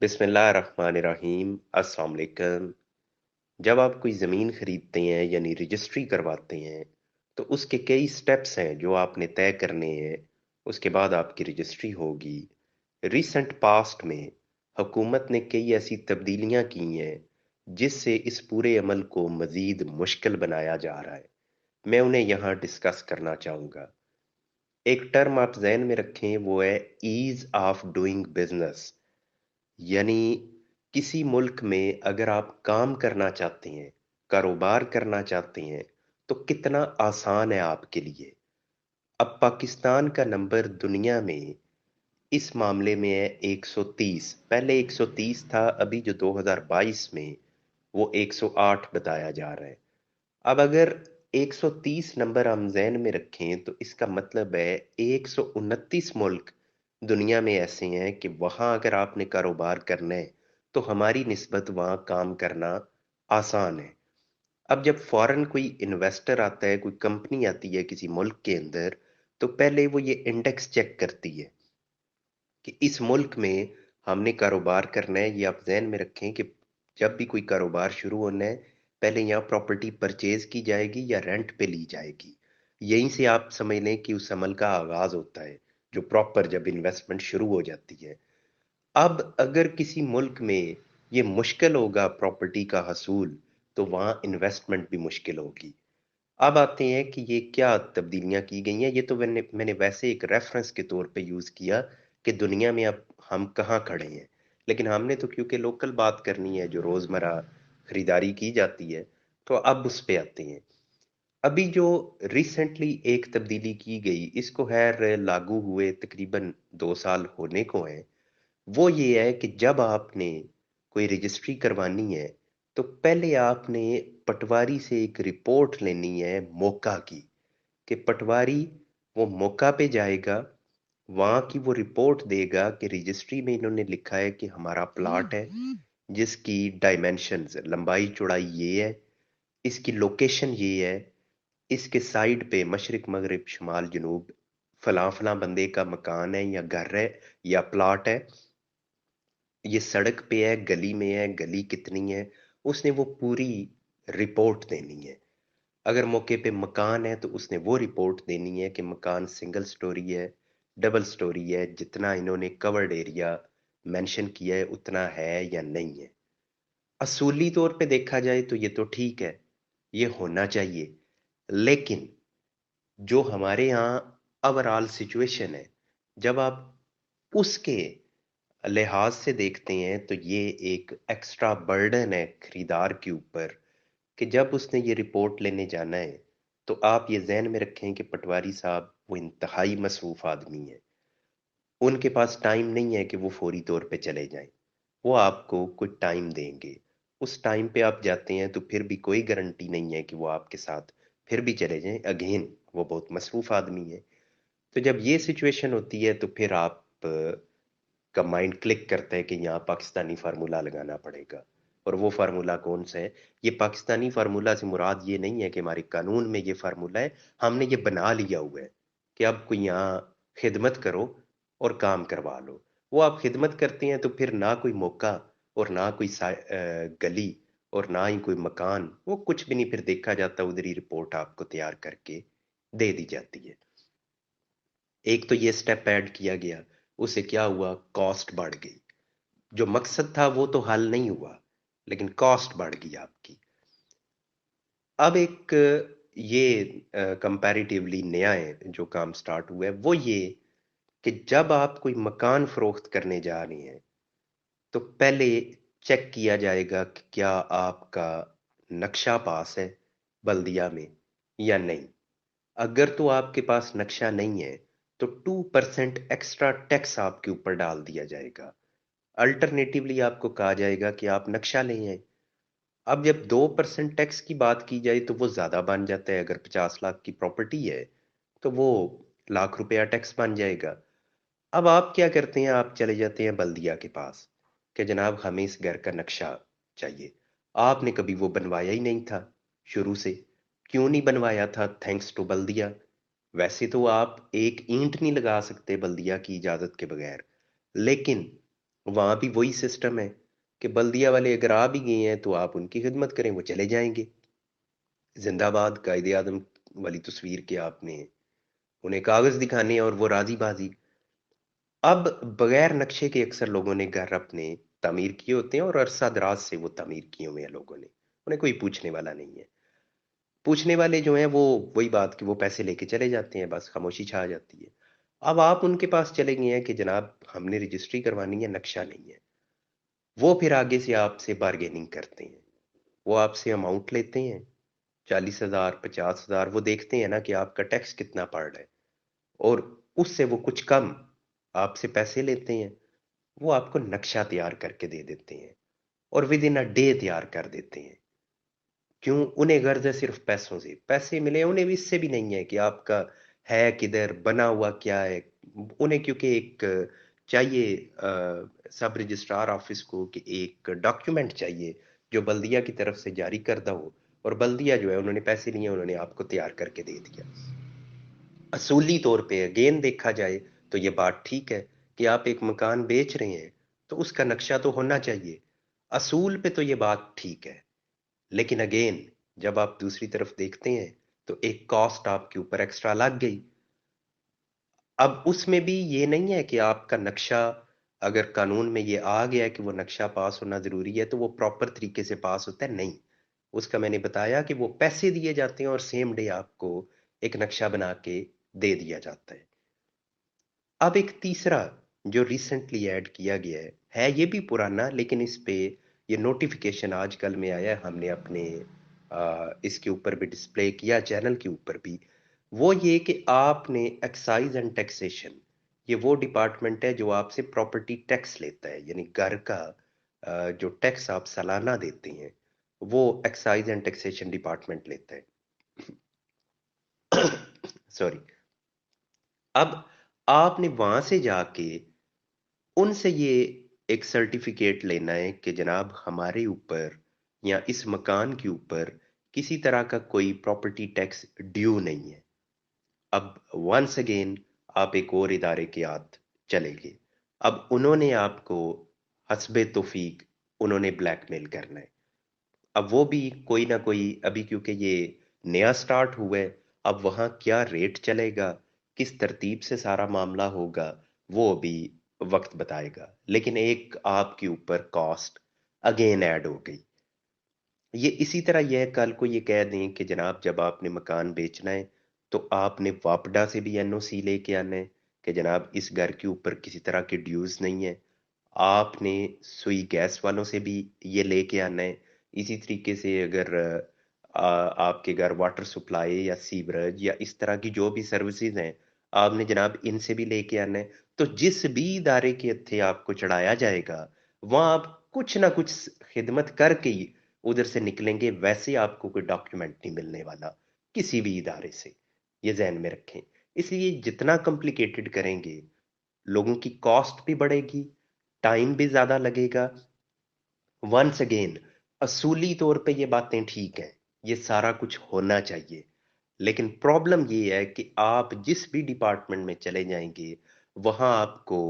बिस्मिल्लाहिर्रहमानिर्रहीम। अस्सलाम वालेकुम। जब आप कोई ज़मीन खरीदते हैं यानी रजिस्ट्री करवाते हैं तो उसके कई स्टेप्स हैं जो आपने तय करने हैं। उसके बाद आपकी रजिस्ट्री होगी। रिसेंट पास्ट में हुकूमत ने कई ऐसी तब्दीलियां की हैं जिससे इस पूरे अमल को मज़ीद मुश्किल बनाया जा रहा है। मैं उन्हें यहाँ डिस्कस करना चाहूँगा। एक टर्म आप जहन में रखें, वो है ईज़ ऑफ डूइंग बिजनेस। यानी किसी मुल्क में अगर आप काम करना चाहते हैं, कारोबार करना चाहते हैं, तो कितना आसान है आपके लिए। अब पाकिस्तान का नंबर दुनिया में इस मामले में है 130। पहले 130 था, अभी जो 2022 में वो 108 बताया जा रहा है। अब अगर 130 नंबर हम ज़हन में रखें तो इसका मतलब है 129 मुल्क दुनिया में ऐसे हैं कि वहाँ अगर आपने कारोबार करना है तो हमारी निस्बत वहाँ काम करना आसान है। अब जब फॉरेन कोई इन्वेस्टर आता है, कोई कंपनी आती है किसी मुल्क के अंदर, तो पहले वो ये इंडेक्स चेक करती है कि इस मुल्क में हमने कारोबार करना है। ये आप ज़हन में रखें कि जब भी कोई कारोबार शुरू होना है, पहले यहाँ प्रॉपर्टी परचेज की जाएगी या रेंट पे ली जाएगी। यहीं से आप समझ लें कि उस अमल का आगाज होता है, जो प्रॉपर जब इन्वेस्टमेंट शुरू हो जाती है। अब अगर किसी मुल्क में ये मुश्किल होगा प्रॉपर्टी का हसूल, तो वहाँ इन्वेस्टमेंट भी मुश्किल होगी। अब आते हैं कि ये क्या तब्दीलियां की गई हैं। ये तो मैंने मैंने वैसे एक रेफरेंस के तौर पे यूज किया कि दुनिया में अब हम कहाँ खड़े हैं। लेकिन हमने तो क्योंकि लोकल बात करनी है, जो रोजमर्रा खरीदारी की जाती है, तो अब उस पे आते हैं। अभी जो रिसेंटली एक तब्दीली की गई, इसको खैर लागू हुए तकरीबन 2 साल होने को है। वो ये है कि जब आपने कोई रजिस्ट्री करवानी है तो पहले आपने पटवारी से एक रिपोर्ट लेनी है मौका की, कि पटवारी वो मौका पे जाएगा, वहाँ की वो रिपोर्ट देगा कि रजिस्ट्री में इन्होंने लिखा है कि हमारा प्लाट है जिसकी डायमेंशंस लंबाई चौड़ाई ये है, इसकी लोकेशन ये है, इसके साइड पे मशरिक मगरिब शुमाल जनूब फलां फलां बंदे का मकान है या घर है या प्लाट है, ये सड़क पे है, गली में है, गली कितनी है, उसने वो पूरी रिपोर्ट देनी है। अगर मौके पे मकान है तो उसने वो रिपोर्ट देनी है कि मकान सिंगल स्टोरी है, डबल स्टोरी है, जितना इन्होंने कवर्ड एरिया मेंशन किया है उतना है या नहीं है। असूली तौर पे देखा जाए तो ये तो ठीक है, ये होना चाहिए। लेकिन जो हमारे यहाँ ओवरऑल सिचुएशन है, जब आप उसके लिहाज से देखते हैं तो ये एक एक्स्ट्रा बर्डन है खरीदार के ऊपर, कि जब उसने ये रिपोर्ट लेने जाना है तो आप ये जहन में रखें कि पटवारी साहब वो इंतहाई मसरूफ आदमी है। उनके पास टाइम नहीं है कि वो फौरी तौर पे चले जाएं। वो आपको कुछ टाइम देंगे। उस टाइम पे आप जाते हैं तो फिर भी कोई गारंटी नहीं है कि वो आपके साथ फिर भी चले जाएं। अगेन वो बहुत मसरूफ आदमी है। तो जब ये सिचुएशन होती है तो फिर आप का माइंड क्लिक करता है कि यहाँ पाकिस्तानी फार्मूला लगाना पड़ेगा। और वो फार्मूला कौन सा है? ये पाकिस्तानी फार्मूला से मुराद ये नहीं है कि हमारे कानून में ये फार्मूला है, हमने ये बना लिया हुआ है कि अब कोई यहाँ खिदमत करो और काम करवा लो। वो आप खिदमत करते हैं तो फिर ना कोई मौका और ना कोई गली और ना ही कोई मकान, वो कुछ भी नहीं फिर देखा जाता, उधर ही रिपोर्ट आपको तैयार करके दे दी जाती है। एक तो ये स्टेप ऐड किया गया, उससे क्या हुआ, कॉस्ट बढ़ गई। जो मकसद था वो तो हल नहीं हुआ, लेकिन कॉस्ट बढ़ गई आपकी। अब एक ये कंपैरेटिवली नया है जो काम स्टार्ट हुआ है, वो ये कि जब आप कोई मकान फरोख्त करने जा रहे हैं तो पहले चेक किया जाएगा कि क्या आपका नक्शा पास है बल्दिया में या नहीं। अगर तो आपके पास नक्शा नहीं है तो 2% एक्स्ट्रा टैक्स आपके ऊपर डाल दिया जाएगा। अल्टरनेटिवली आपको कहा जाएगा कि आप नक्शा ले आए। अब जब 2% टैक्स की बात की जाए तो वो ज्यादा बन जाता है। अगर 50 लाख की प्रॉपर्टी है तो वो लाख रुपया टैक्स बन जाएगा। अब आप क्या करते हैं, आप चले जाते हैं बल्दिया के पास कि जनाब हमें इस घर का नक्शा चाहिए। आपने कभी वो बनवाया ही नहीं था शुरू से। क्यों नहीं बनवाया था? थैंक्स टू बल्दिया। वैसे तो आप एक ईंट नहीं लगा सकते बल्दिया की इजाजत के बगैर, लेकिन वहां भी वही सिस्टम है कि बल्दिया वाले अगर आ भी गए हैं तो आप उनकी खिदमत करें, वो चले जाएंगे। जिंदाबाद कायदे आजम वाली तस्वीर के आपने उन्हें कागज दिखाने और वो राजी बाजी। अब बगैर नक्शे के अक्सर लोगों ने घर अपने तामीर किए होते हैं और अरसा दराज से वो तामीर किए हुए हैं लोगों ने, उन्हें कोई पूछने वाला नहीं है। पूछने वाले जो हैं वो वही बात कि वो पैसे लेके चले जाते हैं, बस खामोशी छा जाती है। अब आप उनके पास चले गए हैं कि जनाब हमने रजिस्ट्री करवानी है, नक्शा नहीं है। वो फिर आगे से आपसे बार्गेनिंग करते हैं, वो आपसे अमाउंट लेते हैं 40,000 50,000। वो देखते हैं ना कि आपका टैक्स कितना पड़ रहा है, और उससे वो कुछ कम आपसे पैसे लेते हैं। वो आपको नक्शा तैयार करके दे देते हैं और विद इन अ डे तैयार कर देते हैं। क्यों? उन्हें गर्ज है सिर्फ पैसों से, पैसे मिले उन्हें भी, इससे भी नहीं है कि आपका है किधर, बना हुआ क्या है। उन्हें क्योंकि एक चाहिए सब रजिस्ट्रार ऑफिस को कि एक डॉक्यूमेंट चाहिए जो बल्दिया की तरफ से जारी करदा हो, और बल्दिया जो है उन्होंने पैसे लिए, उन्होंने आपको तैयार करके दे दिया। असूली तौर पे अगेन देखा जाए तो ये बात ठीक है कि आप एक मकान बेच रहे हैं तो उसका नक्शा तो होना चाहिए। असूल पे तो ये बात ठीक है, लेकिन अगेन जब आप दूसरी तरफ देखते हैं तो एक कॉस्ट आपके ऊपर एक्स्ट्रा लग गई। अब उसमें भी ये नहीं है कि आपका नक्शा, अगर कानून में ये आ गया है कि वो नक्शा पास होना जरूरी है तो वो प्रॉपर तरीके से पास होता है, नहीं। उसका मैंने बताया कि वो पैसे दिए जाते हैं और सेम डे आपको एक नक्शा बना के दे दिया जाता है। अब एक तीसरा जो रिसेंटली ऐड किया गया है ये भी पुराना, लेकिन इस पे ये नोटिफिकेशन आजकल में आया है, हमने अपने इसके ऊपर भी डिस्प्ले किया, चैनल के ऊपर भी। वो ये कि आपने एक्साइज एंड टैक्सेशन, ये वो डिपार्टमेंट है जो आपसे प्रॉपर्टी टैक्स लेता है, यानी घर का जो टैक्स आप सालाना देते हैं वो एक्साइज एंड टैक्सेशन डिपार्टमेंट लेता है। सॉरी। अब आपने वहां से जाके उनसे ये एक सर्टिफिकेट लेना है कि जनाब हमारे ऊपर या इस मकान के ऊपर किसी तरह का कोई प्रॉपर्टी टैक्स ड्यू नहीं है। अब वंस अगेन आप एक और इदारे के हाथ चले गए। अब उन्होंने आपको हस्बे तौफीक उन्होंने ब्लैकमेल करना है। अब वो भी कोई ना कोई, अभी क्योंकि ये नया स्टार्ट हुआ है, अब वहाँ क्या रेट चलेगा, किस तरतीब से सारा मामला होगा, वो अभी वक्त बताएगा। लेकिन एक आपके ऊपर कॉस्ट अगेन ऐड हो गई। ये इसी तरह यह कल को ये कह दें कि जनाब जब आपने मकान बेचना है तो आपने वापडा से भी एनओसी लेके आना है कि जनाब इस घर के ऊपर किसी तरह की ड्यूज नहीं है। आपने सुई गैस वालों से भी ये लेके आना है। इसी तरीके से अगर आपके घर वाटर सप्लाई या सीवरेज या इस तरह की जो भी सर्विसेज हैं, आपने जनाब इनसे भी लेके आना है। तो जिस भी इदारे के हत्थे आपको चढ़ाया जाएगा वहां आप कुछ ना कुछ खिदमत करके ही उधर से निकलेंगे, वैसे आपको कोई डॉक्यूमेंट नहीं मिलने वाला किसी भी इदारे से। ये ध्यान में रखें। इसलिए जितना कॉम्प्लिकेटेड करेंगे लोगों की कॉस्ट भी बढ़ेगी, टाइम भी ज्यादा लगेगा। वंस अगेन असूली तौर पे ये बातें ठीक हैं, ये सारा कुछ होना चाहिए। लेकिन प्रॉब्लम ये है कि आप जिस भी डिपार्टमेंट में चले जाएंगे वहां आपको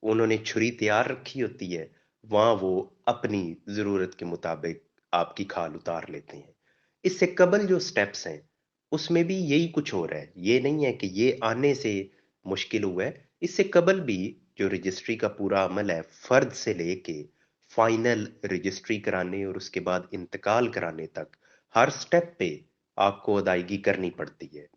उन्होंने छुरी तैयार रखी होती है, वहां वो अपनी जरूरत के मुताबिक आपकी खाल उतार लेते हैं। इससे कबल जो स्टेप्स हैं उसमें भी यही कुछ हो रहा है। ये नहीं है कि ये आने से मुश्किल हुआ है, इससे कबल भी जो रजिस्ट्री का पूरा अमल है, फर्द से लेके फाइनल रजिस्ट्री कराने और उसके बाद इंतकाल कराने तक, हर स्टेप पे आपको अदायगी करनी पड़ती है।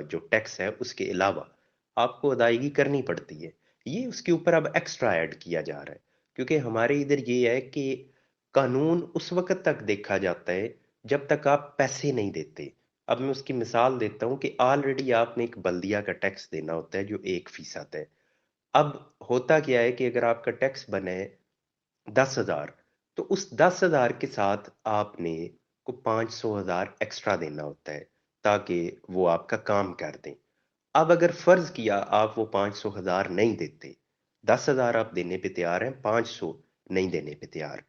जो टैक्स है उसके अलावा आपको अदायगी करनी पड़ती है। ये उसके ऊपर अब एक्स्ट्रा ऐड किया जा रहा है, क्योंकि हमारे इधर ये है कि कानून उस वक्त तक देखा जाता है जब तक आप पैसे नहीं देते। अब मैं उसकी मिसाल देता हूँ कि ऑलरेडी आपने एक बल्दिया का टैक्स देना होता है जो 1% है। अब होता क्या है कि अगर आपका टैक्स बने 10,000, तो उस 10,000 के साथ आपने को 500,000 एक्स्ट्रा देना होता है ताकि वो आपका काम कर दें। अब अगर फर्ज किया आप वो 500,000 नहीं देते, 10,000 आप देने पे तैयार हैं, 500 नहीं देने पे तैयार।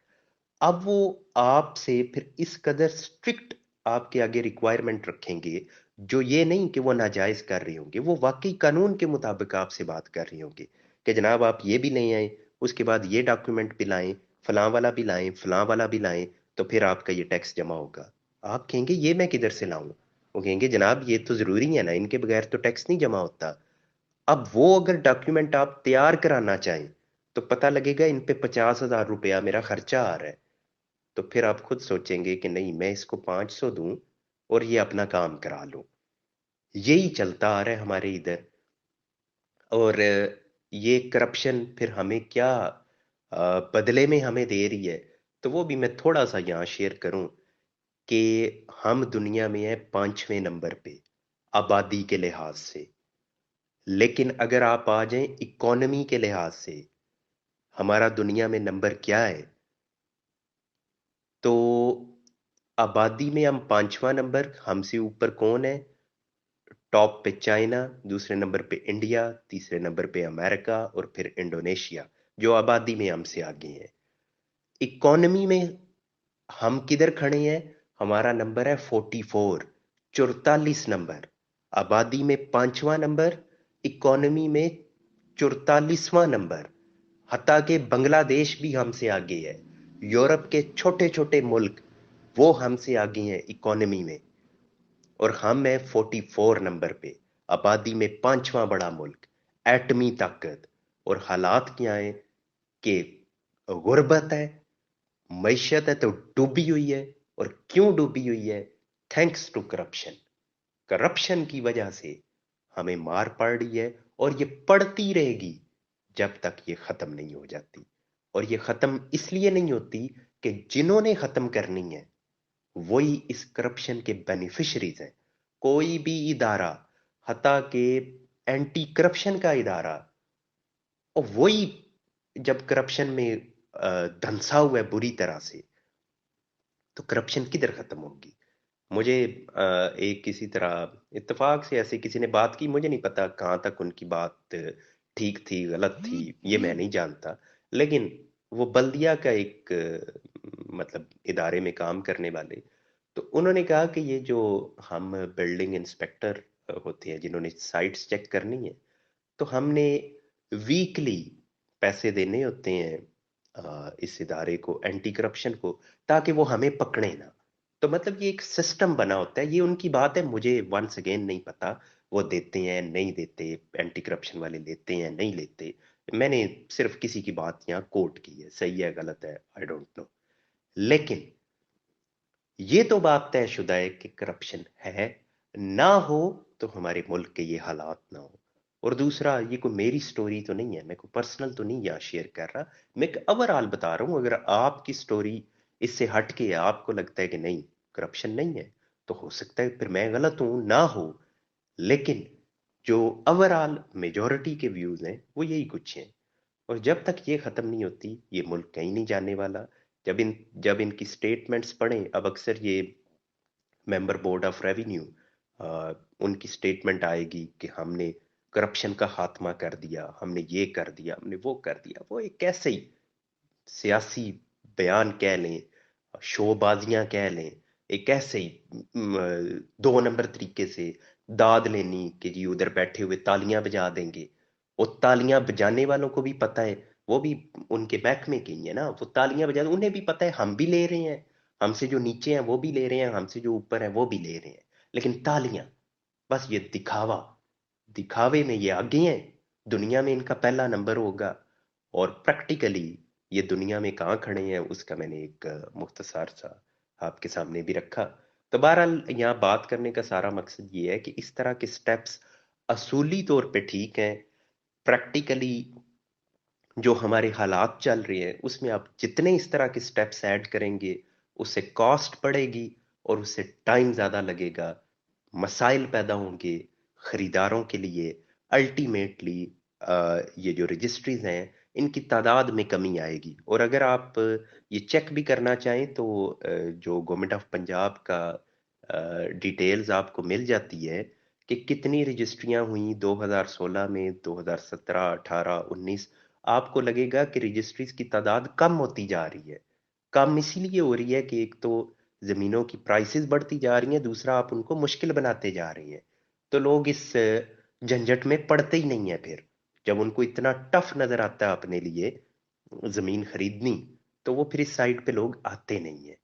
अब वो आपसे फिर इस कदर स्ट्रिक्ट आपके आगे रिक्वायरमेंट रखेंगे, जो ये नहीं कि वो नाजायज कर रहे होंगे, वो वाकई कानून के मुताबिक आपसे बात कर रहे होंगे कि जनाब आप ये भी नहीं आए, اس کے بعد یہ ڈاکیومنٹ بھی لائیں، فلاں والا بھی لائیں، فلاں والا بھی لائیں، تو پھر آپ کا یہ ٹیکس جمع ہوگا۔ آپ کہیں گے یہ میں کدھر سے لاؤں؟ وہ کہیں گے جناب یہ تو ضروری ہے نا، ان کے بغیر تو ٹیکس نہیں جمع ہوتا۔ اب وہ اگر ڈاکیومنٹ آپ تیار کرانا چاہیں تو پتہ لگے گا ان پہ 50,000 روپیہ میرا خرچہ آ رہا ہے، تو پھر آپ خود سوچیں گے کہ نہیں میں اس کو 500 دوں اور یہ اپنا کام کرا لوں۔ یہی چلتا آ رہا ہے ہمارے ادھر۔ اور یہ کرپشن پھر ہمیں کیا بدلے میں ہمیں دے رہی ہے، تو وہ بھی میں تھوڑا سا یہاں شیئر کروں کہ ہم دنیا میں ہیں 5ویں نمبر پہ آبادی کے لحاظ سے، لیکن اگر آپ آ جائیں اکانومی کے لحاظ سے ہمارا دنیا میں نمبر کیا ہے، تو آبادی میں ہم 5واں نمبر، ہم سے اوپر کون ہے؟ ٹاپ پہ چائنا، دوسرے نمبر پہ انڈیا، تیسرے نمبر پہ امریکہ، اور پھر انڈونیشیا، جو آبادی میں ہم سے آگے ہیں۔ اکانومی میں ہم کدھر کھڑے ہیں؟ ہمارا نمبر ہے 44، 44 نمبر۔ آبادی میں 5واں نمبر، اکانومی میں 44واں نمبر۔ حتیٰ کہ بنگلہ دیش بھی ہم سے آگے ہے، یورپ کے چھوٹے چھوٹے ملک وہ ہم سے آگے ہیں اکانومی میں، اور ہم ہیں 44 نمبر پہ، آبادی میں 5واں بڑا ملک، ایٹمی طاقت۔ اور حالات کیا ہیں کہ غربت ہے، معیشت ہے تو ڈوبی ہوئی ہے۔ اور کیوں ڈوبی ہوئی ہے؟ Thanks to corruption. کرپشن کی وجہ سے ہمیں مار پڑ رہی ہے، اور یہ پڑتی رہے گی جب تک یہ ختم نہیں ہو جاتی۔ اور یہ ختم اس لیے نہیں ہوتی کہ جنہوں نے ختم کرنی ہے وہی اس کرپشن کے بینیفیشریز ہیں۔ کوئی بھی ادارہ، حتیٰ کہ اینٹی کرپشن کا ادارہ، اور وہی جب کرپشن میں دھنسا ہوا ہے بری طرح سے، تو کرپشن کدھر ختم ہوگی؟ مجھے ایک کسی طرح اتفاق سے ایسے کسی نے بات کی، مجھے نہیں پتا کہاں تک ان کی بات ٹھیک تھی غلط تھی، یہ میں نہیں جانتا، لیکن وہ بلدیہ کا ایک مطلب ادارے میں کام کرنے والے، تو انہوں نے کہا کہ یہ جو ہم بلڈنگ انسپیکٹر ہوتے ہیں جنہوں نے سائٹس چیک کرنی ہے، تو ہم نے ویکلی پیسے دینے ہوتے ہیں اس ادارے کو، اینٹی کرپشن کو، تاکہ وہ ہمیں پکڑے نہ۔ تو مطلب یہ ایک سسٹم بنا ہوتا ہے، یہ ان کی بات ہے، مجھے ونس اگین نہیں پتا وہ دیتے ہیں نہیں دیتے، اینٹی کرپشن والے لیتے ہیں نہیں لیتے، میں نے صرف کسی کی بات یہاں کوٹ کی ہے، صحیح ہے غلط ہے آئی ڈونٹ نو، لیکن یہ تو بات طے شدہ ہے کہ کرپشن ہے، نہ ہو تو ہمارے ملک کے یہ حالات نہ ہو۔ اور دوسرا، یہ کوئی میری سٹوری تو نہیں ہے، میں کوئی پرسنل تو نہیں یہاں شیئر کر رہا، میں ایک اوورآل بتا رہا ہوں۔ اگر آپ کی سٹوری اس سے ہٹ کے آپ کو لگتا ہے کہ نہیں کرپشن نہیں ہے، تو ہو سکتا ہے پھر میں غلط ہوں، نہ ہو، لیکن جو اوورآل میجورٹی کے ویوز ہیں وہ یہی کچھ ہیں۔ اور جب تک یہ ختم نہیں ہوتی یہ ملک کہیں نہیں جانے والا۔ جب ان کی سٹیٹمنٹس پڑھیں، اب اکثر یہ member board of revenue in کی سٹیٹمنٹ آئے گی کہ ہم نے کرپشن کا خاتمہ کر دیا، ہم نے یہ کر دیا، ہم نے وہ کر دیا، وہ ایک ایسے ہی سیاسی بیان کہہ لیں، شو بازیاں کہہ لیں، ایک ایسے ہی 2 نمبر طریقے سے داد لینی کہ جی ادھر بیٹھے ہوئے تالیاں بجا دیں گے۔ وہ تالیاں بجانے والوں کو بھی پتہ ہے، وہ بھی ان کے محکمے کے ہی ہے نا، وہ تالیاں بجا، انہیں بھی پتہ ہے ہم بھی لے رہے ہیں، ہم سے جو نیچے ہیں وہ بھی لے رہے ہیں، ہم سے جو اوپر ہیں وہ بھی لے رہے ہیں، لیکن تالیاں، بس یہ دکھاوا، دکھاوے میں یہ آگے ہیں، دنیا میں ان کا پہلا نمبر ہوگا، اور پریکٹیکلی یہ دنیا میں کہاں کھڑے ہیں اس کا میں نے ایک مختصر سا آپ کے سامنے بھی رکھا۔ تو بہرحال یہاں بات کرنے کا سارا مقصد یہ ہے کہ اس طرح کے سٹیپس اصولی طور پہ ٹھیک ہیں، پریکٹیکلی جو ہمارے حالات چل رہے ہیں اس میں آپ جتنے اس طرح کے سٹیپس ایڈ کریں گے اس سے کاسٹ بڑھے گی، اور اس سے ٹائم زیادہ لگے گا، مسائل پیدا ہوں گے خریداروں کے لیے، الٹیمیٹلی یہ جو رجسٹریز ہیں ان کی تعداد میں کمی آئے گی۔ اور اگر آپ یہ چیک بھی کرنا چاہیں تو جو گورنمنٹ آف پنجاب کا ڈیٹیلز آپ کو مل جاتی ہے کہ کتنی رجسٹریاں ہوئیں 2016 میں، 2017، 18، 19، آپ کو لگے گا کہ رجسٹریز کی تعداد کم ہوتی جا رہی ہے۔ کم اسی لیے ہو رہی ہے کہ ایک تو زمینوں کی پرائسز بڑھتی جا رہی ہیں، دوسرا آپ ان کو مشکل بناتے جا رہی ہیں، تو لوگ اس جھنجٹ میں پڑتے ہی نہیں ہیں۔ پھر جب ان کو اتنا ٹف نظر آتا ہے اپنے لیے زمین خریدنی، تو وہ پھر اس سائٹ پہ لوگ آتے نہیں ہیں۔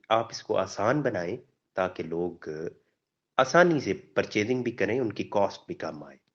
آپ اس کو آسان بنائیں تاکہ لوگ آسانی سے پرچیزنگ بھی کریں، ان کی کاسٹ بھی کم آئے۔